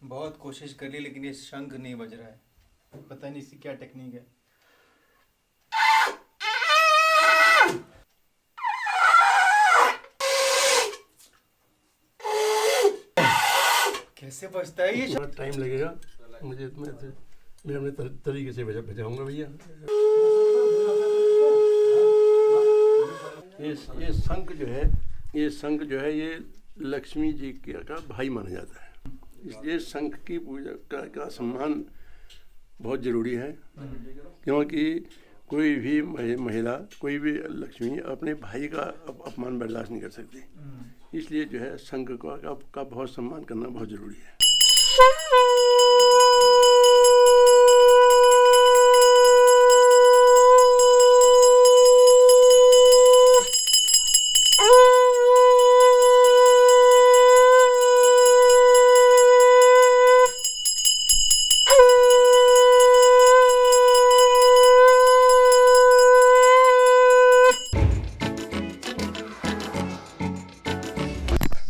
बहुत कोशिश कर ली लेकिन ये शंख नहीं बज रहा है। पता नहीं इसकी क्या टेक्निक है। कैसे बजता है ये? थोड़ा टाइम लगेगा मुझे, मैं अपने तरीके से बजाऊंगा भैया। ये शंख जो है ये लक्ष्मी जी का भाई माना जाता है, इसलिए शंख की पूजा का सम्मान बहुत ज़रूरी है, क्योंकि कोई भी महिला, कोई भी लक्ष्मी अपने भाई का अपमान बर्दाश्त नहीं कर सकती। इसलिए जो है शंख का बहुत सम्मान करना बहुत ज़रूरी है।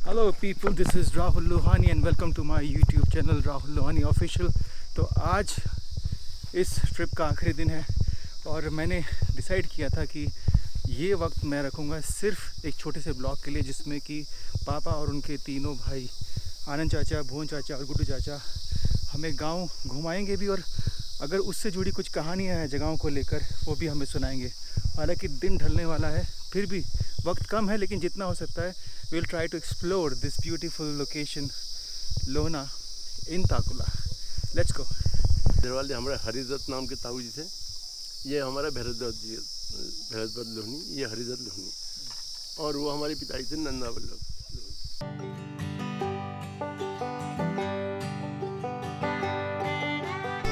Hello people, this is Rahul Lohani and welcome to my YouTube channel Rahul Lohani Official। तो आज इस ट्रिप का आखिरी दिन है और मैंने डिसाइड किया था कि ये वक्त मैं रखूँगा सिर्फ एक छोटे से ब्लॉग के लिए, जिसमें कि पापा और उनके तीनों भाई आनंद चाचा, भुवन चाचा और गुड्डू चाचा हमें गांव घुमाएंगे भी, और अगर उससे जुड़ी कुछ कहानियाँ हैं जगहों को लेकर वो भी हमें सुनाएंगे। हालांकि दिन ढलने वाला है, फिर भी वक्त कम है, लेकिन जितना हो सकता है we'll try to explore this beautiful location Lohna in Takula. Let's go। दरवाजे हमारे हरिदत्त नाम के ताऊ जी थे, ये हमारा भैरवदत्त लोहनी, ये हरिदत्त लोहनी, और वो हमारे पिताजी थे नंदा वल्लभ।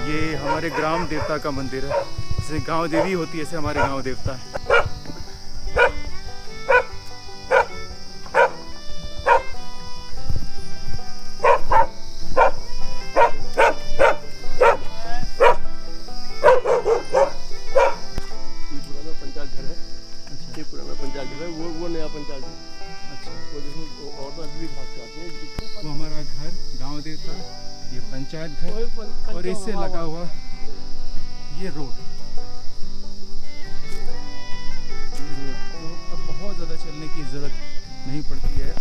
ये हमारे ग्राम देवता का मंदिर है, जैसे गांव देवी होती है ऐसे हमारे गांव देवता है। वो नया पंचायत है। अच्छा, वो देखो और भी घास काटते हैं। वो हमारा घर गांव देवता, ये पंचायत घर, और इससे लगा हुआ ये रोड। तो अब बहुत ज़्यादा चलने की ज़रूरत नहीं पड़ती है।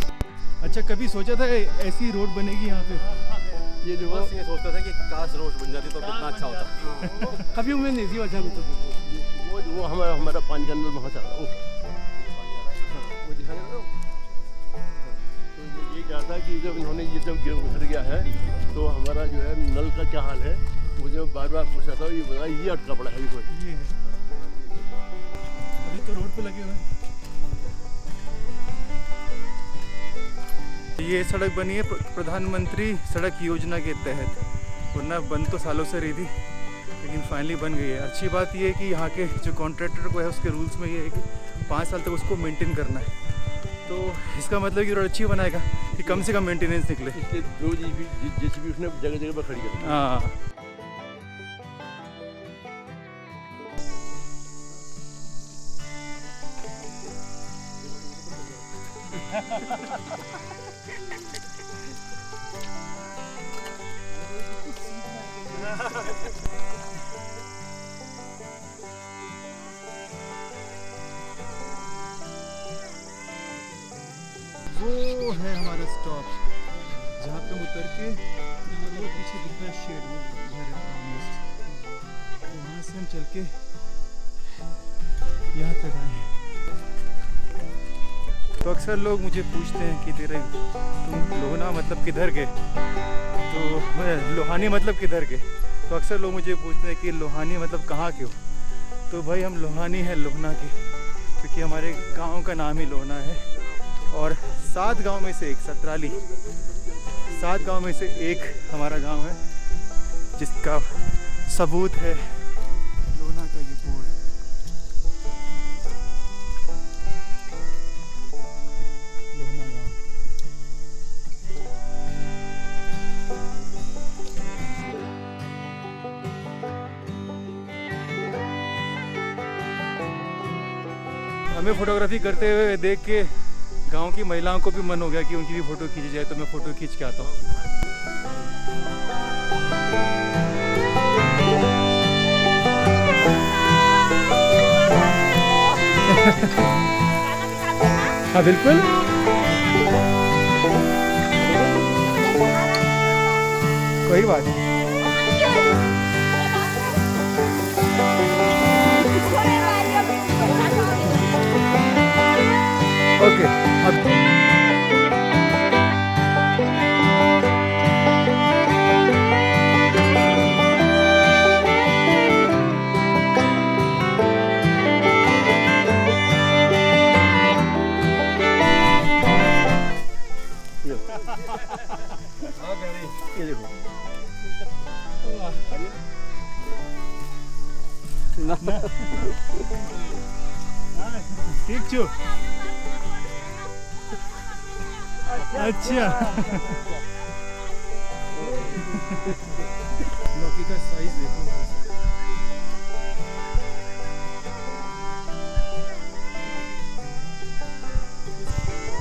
अच्छा, कभी सोचा था ऐसी रोड बनेगी यहाँ पे? ये जो बस ये सोचता था कि काश रोड बन जाती तो कितना अच्छा होता। कभी मैं नहीं थी वजह में। तो वो हमारा पानी जंगल वहाँ से तो ये क्या था कि जब इन्होंने ये जब उतर गया है तो हमारा जो है नल का क्या हाल है, मुझे बार बार पूछा था, ये बता ये अटका पड़ा है। ये है, अभी तो रोड पे लगे हुए हैं। ये सड़क बनी है प्रधानमंत्री सड़क योजना के तहत, वरना बंद तो सालों से रही थी, लेकिन फाइनली बन गई है। अच्छी बात ये है कि यहाँ के जो कॉन्ट्रैक्टर को है उसके रूल्स में ये है कि 5 साल तक उसको मेंटेन करना है। तो इसका मतलब कि रोड अच्छी बनाएगा कि कम से कम मेंटेनेंस निकले। इसलिए जो जेसीबी उसने जगह जगह पर खड़ी कर। हाँ, वो है हमारा स्टॉप जहाँ पे हम उतर के वो पीछे दिखता है शेड, वो घर है ऑलमोस्ट, तो वहाँ से हम चल के यहाँ तक आए हैं। तो अक्सर लोग मुझे पूछते हैं कि तुम लोहना मतलब किधर के, तो लोहानी मतलब किधर के। तो अक्सर लोग मुझे पूछते हैं कि लोहानी मतलब कहाँ के हो। तो भाई हम लोहानी हैं लोहना के, क्योंकि हमारे गांव का नाम ही लोहना है, और 7 गांव में से एक सतराली, 7 गांव में से एक हमारा गांव है जिसका सबूत है लोहना का ये बोर्ड। लोहना गांव। हमें फोटोग्राफी करते हुए देख के गांव की महिलाओं को भी मन हो गया कि उनकी भी फ़ोटो खींची जाए, तो मैं फ़ोटो खींच के आता हूँ। हाँ बिल्कुल। कोई बात नहीं। ओके अब ये देखो ठीक छो। अच्छा लौकी का साइज देखो।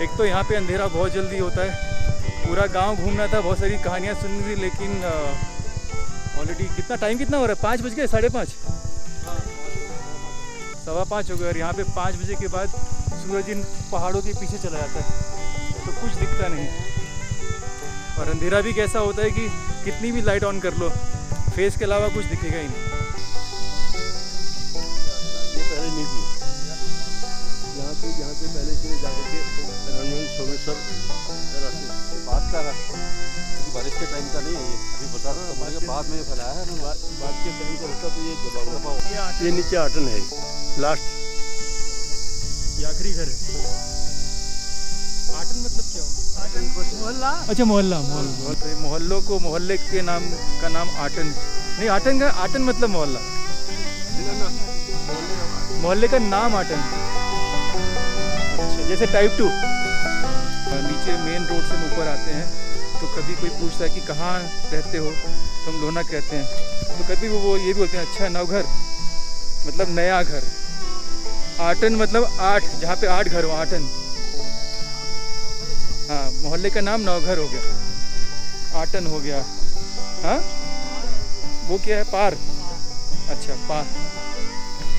एक तो यहाँ पे अंधेरा बहुत जल्दी होता है। पूरा गांव घूमना था, बहुत सारी कहानियाँ सुननी थी, लेकिन ऑलरेडी कितना टाइम कितना हो रहा है? 5 बज गए, 5:30, 5:15 हो गए। और यहाँ पे 5 बजे के बाद सूरज इन पहाड़ों के पीछे चला जाता है तो कुछ दिखता नहीं। और अंधेरा भी कैसा होता है कि कितनी भी लाइट ऑन कर लो, फेस के अलावा कुछ दिखेगा ही नहीं। ये पहले नहीं थी। यहाँ से पहले से जाकर के सोमेश्वर बात का क्योंकि बारिश के टाइम का नहीं है ये, अभी बरसात के बाद में फैलाया है ना। बात के टाइम का होता तो ये दबाव। ये नीचे आटन है लास्ट, ये आखिरी घर है। आटन मतलब क्या होगा? मोहल्ला। अच्छा मोहल्ला, मोहल्ला। तो ये मोहल्लों को, मोहल्ले के नाम का नाम आटन है। नहीं आटन का, आटन मतलब मोहल्ला, मोहल्ले का नाम आटन। अच्छा जैसे टाइप 2 नीचे मेन रोड से ऊपर आते हैं तो कभी कोई पूछता है कि कहाँ रहते हो, तो हम लोना कहते हैं। तो कभी वो ये भी बोलते हैं अच्छा नवघर मतलब नया घर। आटन मतलब 8, जहाँ पे 8 घर हो आटन। हाँ मोहल्ले का नाम नवघर हो गया, आटन हो गया। हाँ वो क्या है? पार। अच्छा पार,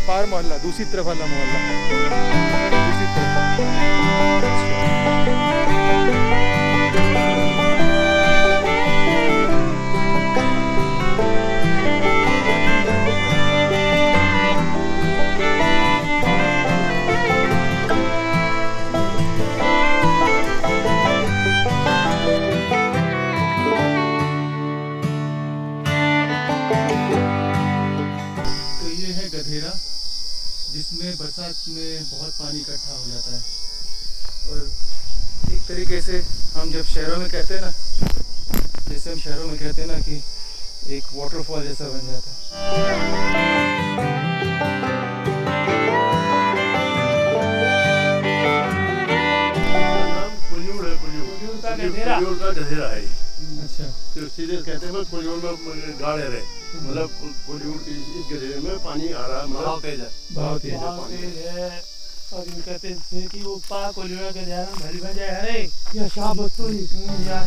पार मोहल्ला, दूसरी तरफ वाला मोहल्ला, दूसरी तरफ। गधेरा जिसमें बरसात में बहुत पानी इकट्ठा हो जाता है। और एक तरीके से हम जब शहरों में कहते हैं ना, जैसे हम शहरों में कहते हैं ना कि एक वाटरफॉल जैसा बन जाता है। कुल्यूर का गधेरा है। अच्छा तो सीधे कहते हैं कुल्यूर में गाड़े रहे, मतलब कुल्यूर की इस गधेरे में पानी आ रहा है, बहुत तेज है, बहुत तेज है। और ये कहते हैं कि वो पा कुल्यूर के गधेरा में भरी भजा है रे या शाह बस्तूरी या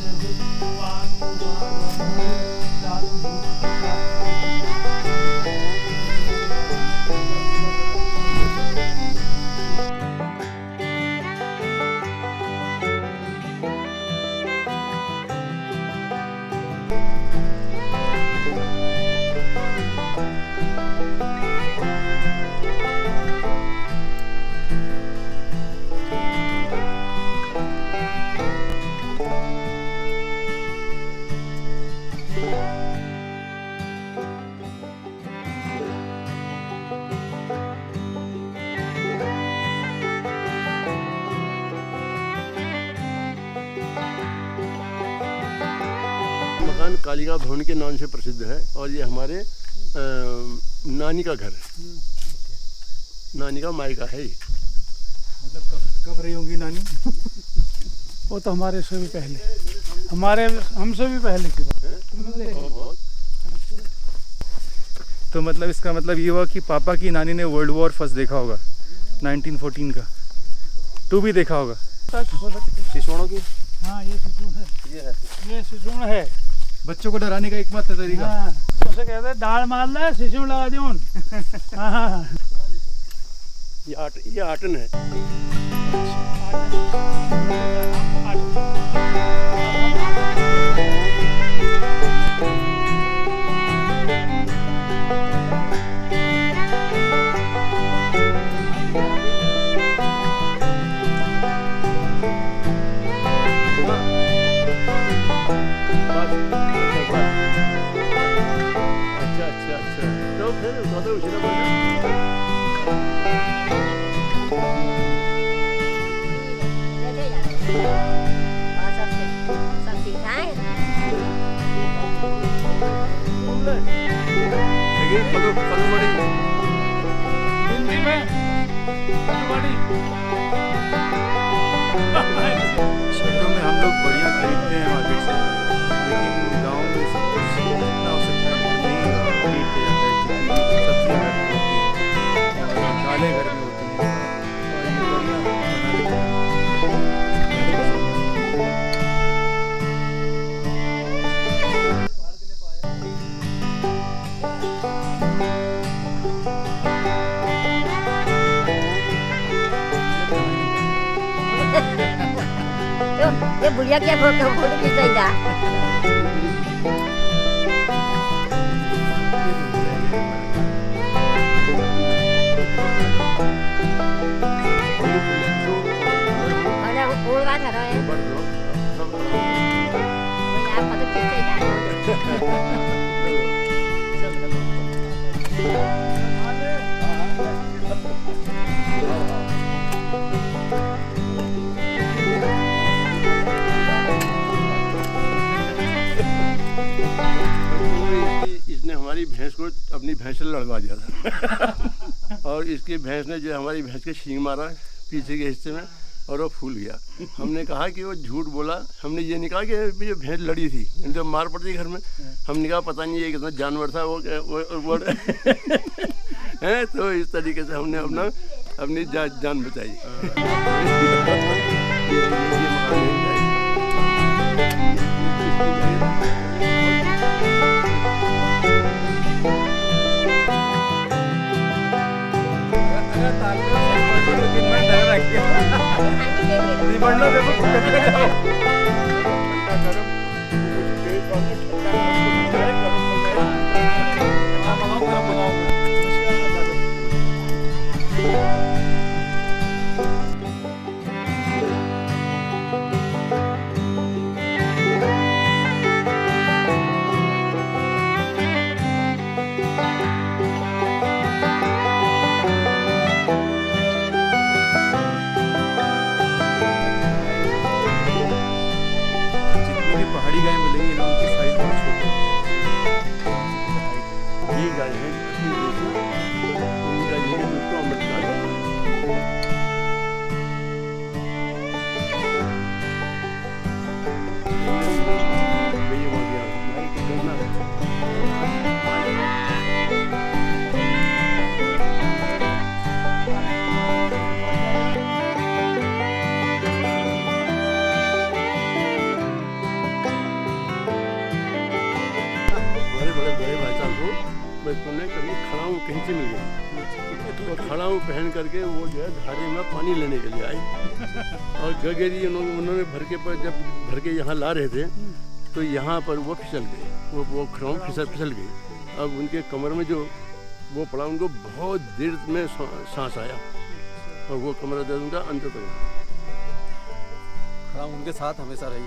मकान कालिका भवन के नाम से प्रसिद्ध है। और ये हमारे नानी का घर है, नानी का मायका है। मतलब कब रही होंगी नानी? वो तो हमारे से भी पहले, हमसे भी पहले की बात। तो मतलब इसका मतलब ये हुआ कि पापा की नानी ने वर्ल्ड वॉर फर्स्ट देखा होगा, 1914 का। 2 भी देखा होगा। सिसोड़ों की। हाँ ये सिसुण है, ये सिसुण है। बच्चों को डराने का एकमात्र तरीका। हाँ, उसे कहते हैं दाल मार ले सिसुण लगा दूं। हाँ ये आटन है। तो फिर ज़्यादा उछला पड़ हिंदी में शहरों में हम लोग बढ़िया खरीदते हैं मार्केट से, लेकिन गांव में सब कुछ जितना हो सकता है नहीं खरीद के जाता है। जितनी सब्जियां घर में होती हैं, दालें घर में होती हैं, और ये बढ़िया बना लेते हैं। ये बुढ़िया क्या फोटो खींचेगा? अरे वो पूरा कर रहा है। आप फोटो खींचेगा? इसने हमारी भैंस को अपनी भैंस से लड़वा दिया था और इसकी भैंस ने जो हमारी भैंस के सींग मारा पीछे के हिस्से में और वो फूल गया। हमने कहा कि वो झूठ बोला। हमने ये नहीं कहा कि ये भैंस लड़ी थी, नहीं तो मार पड़ती घर में। हमने कहा पता नहीं ये कितना जानवर था वो है। तो इस तरीके से हमने अपनी जान बचाई। पहाड़ी गाय मिलेंगी ना, उनकी साइज बहुत छोटी है। ये गाय है उनका ये उसको अमृतपाल ये हो गया भाई को करना बड़े भाई साहब को बचपन में कभी खड़ाऊ कहीं से मिल गई तो खड़ाऊ पहन करके वो जो है धारे में पानी लेने के लिए आई और गगेरी उन्होंने जब भर के यहाँ ला रहे थे तो यहाँ पर वो फिसल गए। वो खड़ाऊ फिसल गई। अब उनके कमर में जो वो पड़ा उनको बहुत देर में सांस आया और वो कमर दर्द उनका अंत तक खड़ा उनके साथ हमेशा रही।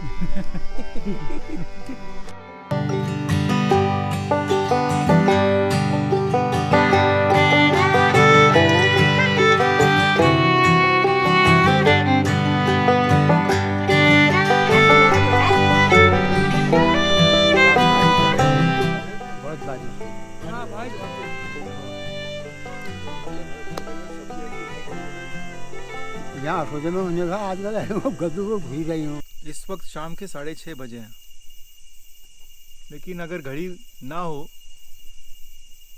यहाँ सोचे में उन्हें कहा आजकल गद्दू को घुस गई हूँ। इस वक्त शाम के 6:30 बजे हैं, लेकिन अगर घड़ी ना हो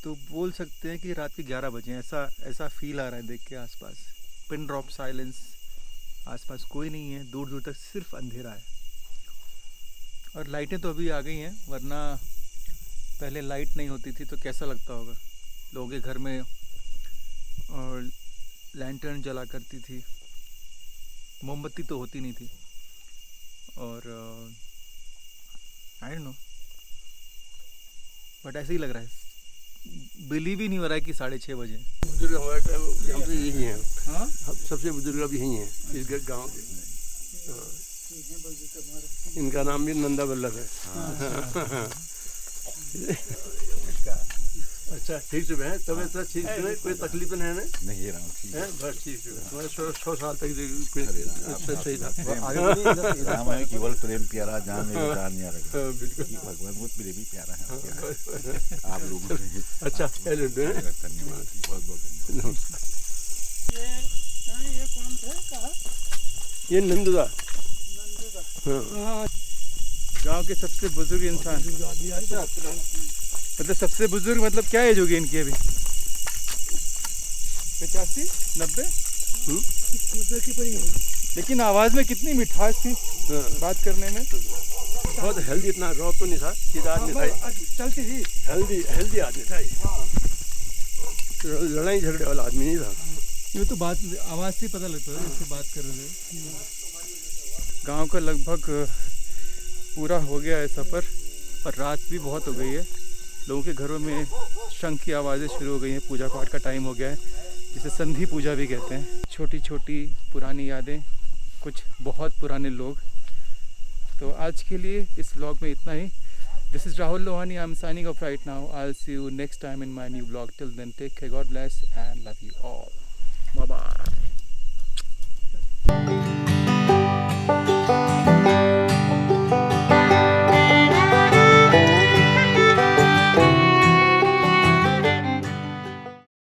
तो बोल सकते हैं कि रात के 11 बजे। ऐसा फील आ रहा है देख के आसपास। पिन ड्रॉप साइलेंस, आसपास कोई नहीं है, दूर दूर तक सिर्फ अंधेरा है। और लाइटें तो अभी आ गई हैं, वरना पहले लाइट नहीं होती थी तो कैसा लगता होगा। लोगों के घर में और लैंटर्न जला करती थी, मोमबत्ती तो होती नहीं थी और आई डोंट नो बट ऐसे ही लग रहा है, बिलीव ही नहीं हो रहा है कि 6:30 बजे। बुजुर्ग हमारे टाइम हम तो यही हैं। हाँ हम सबसे बुजुर्ग अब यही हैं इस गांव के। हाँ। इनका नाम भी नंदा वल्लभ है। अच्छा ठीक से है, तब ऐसा ठीक से कोई तकलीफ नहीं है ना? नहीं राम ठीक है बस ठीक से। मैं 100 साल तक कोई सही था। आगे तो नहीं, इधर राम है केवल प्रेम प्यारा जान मेरे जान नहीं रखा। हाँ, बिल्कुल भगवान बहुत प्रेम भी प्यारा है आप लोगों ने। अच्छा चलो धन्यवाद, बहुत बहुत धन्यवाद। ये कौन थे कहा? ये नंदुदा। हाँ गांव के सबसे बुजुर्ग इंसान, मतलब सबसे बुजुर्ग मतलब क्या एज होगी इनकी अभी? 85 90? 90 की पड़ी होगी। लेकिन आवाज़ में कितनी मिठास थी बात करने में। बहुत हेल्दी, इतना रॉ तो नहीं था, सीधा आदमी था, चलती थी। हेल्दी आदमी था, लड़ाई झगड़े वाला आदमी नहीं था। ये तो बात आवाज़ से पता लगता है जैसे बात कर रहे थे। गांव का लगभग पूरा हो गया है सफ़र और रात भी बहुत हो गई है। लोगों के घरों में शंख की आवाज़ें शुरू हो गई हैं, पूजा पाठ का टाइम हो गया है, जिसे संधि पूजा भी कहते हैं। छोटी छोटी पुरानी यादें, कुछ बहुत पुराने लोग। तो आज के लिए इस व्लॉग में इतना ही। This is Rahul Lohani, I am signing off right now. I will see you next time in my new vlog. Till then take care, God bless and love you all. Bye bye.